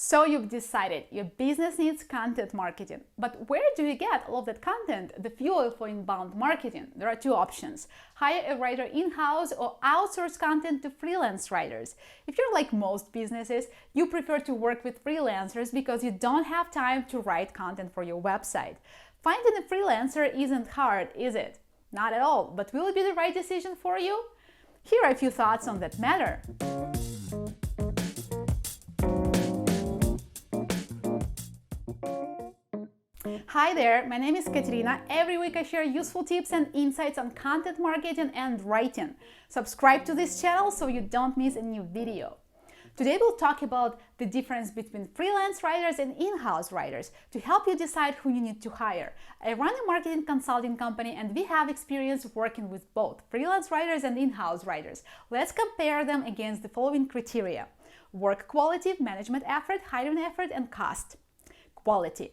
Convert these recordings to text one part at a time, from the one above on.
So you've decided your business needs content marketing, but where do you get all of that content, the fuel for inbound marketing? There are two options: hire a writer in-house or outsource content to freelance writers. If you're like most businesses, you prefer to work with freelancers because you don't have time to write content for your website. Finding a freelancer isn't hard, is it? Not at all, but will it be the right decision for you? Here are a few thoughts on that matter. Hi there, my name is Katerina. Every week I share useful tips and insights on content marketing and writing. Subscribe to this channel so you don't miss a new video. Today we'll talk about the difference between freelance writers and in-house writers to help you decide who you need to hire. I run a marketing consulting company and we have experience working with both freelance writers and in-house writers. Let's compare them against the following criteria: work quality, management effort, hiring effort, and cost. Quality.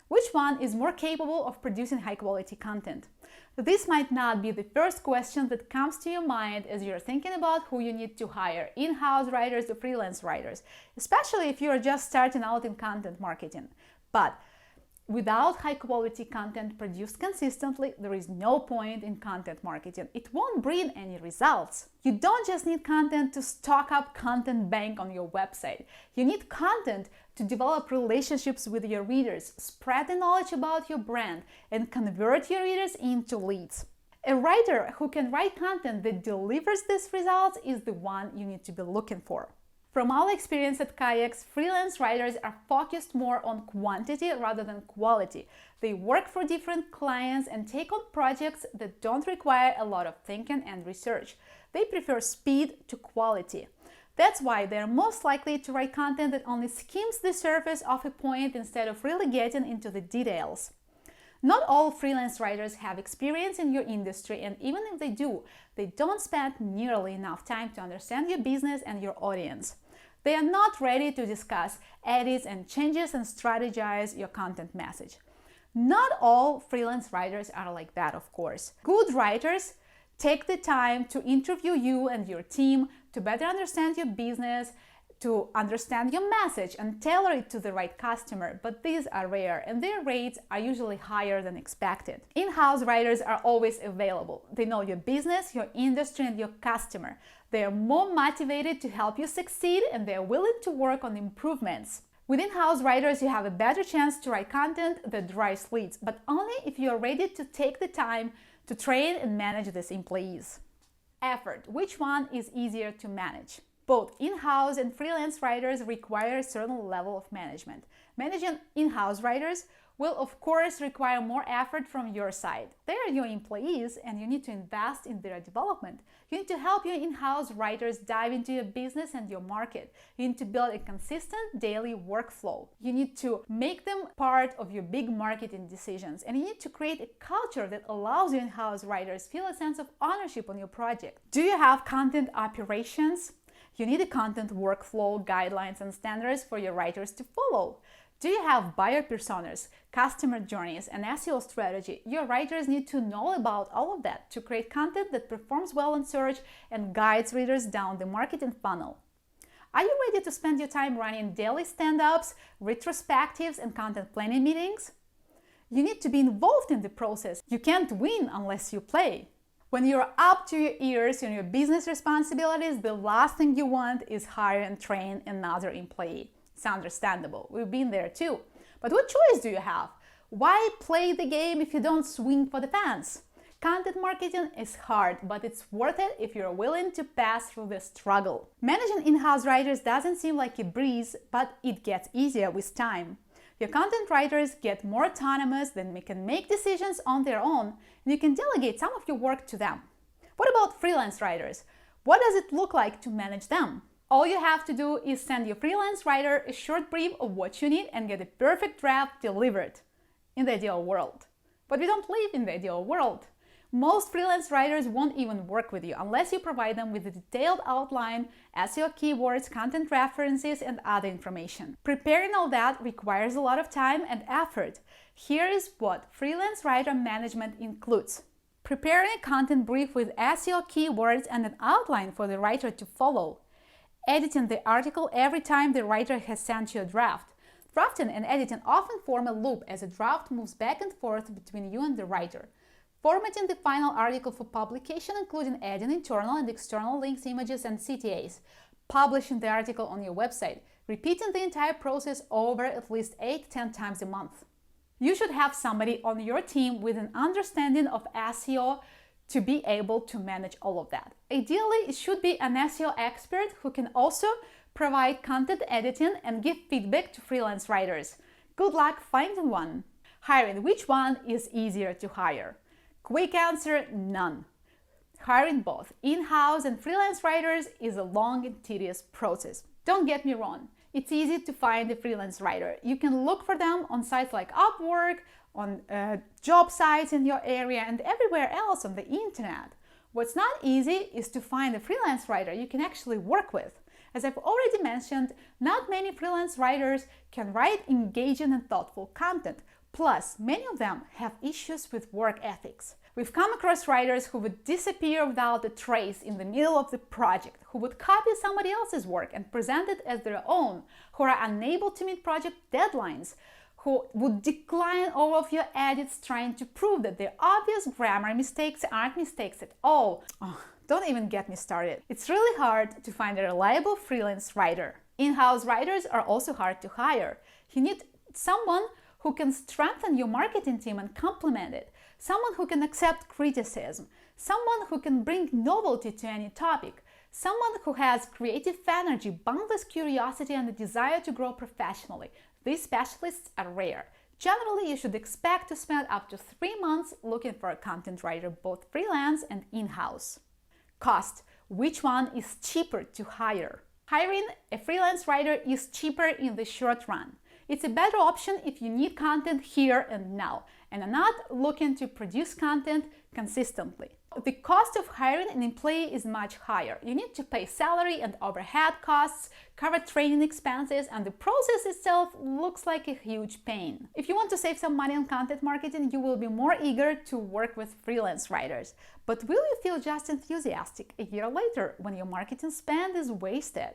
Which one is more capable of producing high-quality content? This might not be the first question that comes to your mind as you're thinking about who you need to hire, in-house writers or freelance writers, especially if you're just starting out in content marketing. But without high-quality content produced consistently, there is no point in content marketing. It won't bring any results. You don't just need content to stock up content bank on your website. You need content to develop relationships with your readers, spread the knowledge about your brand, and convert your readers into leads. A writer who can write content that delivers these results is the one you need to be looking for. From our experience at Kayex, freelance writers are focused more on quantity rather than quality. They work for different clients and take on projects that don't require a lot of thinking and research. They prefer speed to quality. That's why they're most likely to write content that only skims the surface of a point instead of really getting into the details. Not all freelance writers have experience in your industry, and even if they do, they don't spend nearly enough time to understand your business and your audience. They are not ready to discuss edits and changes and strategize your content message. Not all freelance writers are like that, of course. Good writers take the time to interview you and your team to better understand your business, to understand your message and tailor it to the right customer, but these are rare and their rates are usually higher than expected. In-house writers are always available. They know your business, your industry, and your customer. They are more motivated to help you succeed and they are willing to work on improvements. With in-house writers, you have a better chance to write content that drives leads, but only if you are ready to take the time to train and manage these employees. Effort. Which one is easier to manage? Both in-house and freelance writers require a certain level of management. Managing in-house writers will of course require more effort from your side. They are your employees and you need to invest in their development. You need to help your in-house writers dive into your business and your market. You need to build a consistent daily workflow. You need to make them part of your big marketing decisions, and you need to create a culture that allows your in-house writers feel a sense of ownership on your project. Do you have content operations? You need a content workflow, guidelines, and standards for your writers to follow. Do you have buyer personas, customer journeys, and SEO strategy? Your writers need to know about all of that to create content that performs well in search and guides readers down the marketing funnel. Are you ready to spend your time running daily stand-ups, retrospectives, and content planning meetings? You need to be involved in the process. You can't win unless you play. When you're up to your ears in your business responsibilities, the last thing you want is hire and train another employee. It's understandable. We've been there too. But what choice do you have? Why play the game if you don't swing for the fence? Content marketing is hard, but it's worth it if you're willing to pass through the struggle. Managing in-house writers doesn't seem like a breeze, but it gets easier with time. Your content writers get more autonomous, then they can make decisions on their own, and you can delegate some of your work to them. What about freelance writers? What does it look like to manage them? All you have to do is send your freelance writer a short brief of what you need and get a perfect draft delivered in the ideal world. But we don't live in the ideal world. Most freelance writers won't even work with you unless you provide them with a detailed outline, SEO keywords, content references, and other information. Preparing all that requires a lot of time and effort. Here is what freelance writer management includes: preparing a content brief with SEO keywords and an outline for the writer to follow, editing the article every time the writer has sent you a draft. Drafting and editing often form a loop as a draft moves back and forth between you and the writer. Formatting the final article for publication, including adding internal and external links, images, and CTAs. Publishing the article on your website. Repeating the entire process over at least 8-10 times a month. You should have somebody on your team with an understanding of SEO to be able to manage all of that. Ideally, it should be an SEO expert who can also provide content editing and give feedback to freelance writers. Good luck finding one. Hiring. Which one is easier to hire? Quick answer, none. Hiring both in-house and freelance writers is a long and tedious process. Don't get me wrong, it's easy to find a freelance writer. You can look for them on sites like Upwork, on job sites in your area, and everywhere else on the internet. What's not easy is to find a freelance writer you can actually work with. As I've already mentioned, not many freelance writers can write engaging and thoughtful content. Plus, many of them have issues with work ethics. We've come across writers who would disappear without a trace in the middle of the project, who would copy somebody else's work and present it as their own, who are unable to meet project deadlines, who would decline all of your edits trying to prove that their obvious grammar mistakes aren't mistakes at all. Don't even get me started. It's really hard to find a reliable freelance writer. In-house writers are also hard to hire. You need someone who can strengthen your marketing team and complement it, someone who can accept criticism, someone who can bring novelty to any topic, someone who has creative energy, boundless curiosity, and a desire to grow professionally. These specialists are rare. Generally, you should expect to spend up to 3 months looking for a content writer, both freelance and in-house. Cost. Which one is cheaper to hire? Hiring a freelance writer is cheaper in the short run. It's a better option if you need content here and now and are not looking to produce content consistently. The cost of hiring an employee is much higher. You need to pay salary and overhead costs, cover training expenses, and the process itself looks like a huge pain. If you want to save some money on content marketing, you will be more eager to work with freelance writers. But will you feel just enthusiastic a year later when your marketing spend is wasted?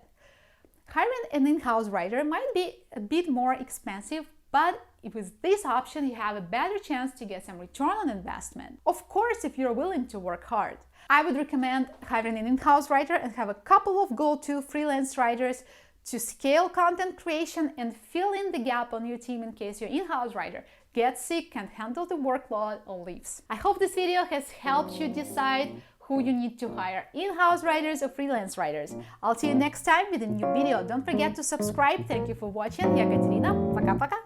Hiring an in-house writer might be a bit more expensive, but with this option, you have a better chance to get some return on investment. Of course, if you're willing to work hard. I would recommend hiring an in-house writer and have a couple of go-to freelance writers to scale content creation and fill in the gap on your team in case your in-house writer gets sick, can't handle the workload, or leaves. I hope this video has helped you decide who you need to hire, in-house writers or freelance writers. I'll see you next time with a new video. Don't forget to subscribe. Thank you for watching. Я Катерина. Пока-пока.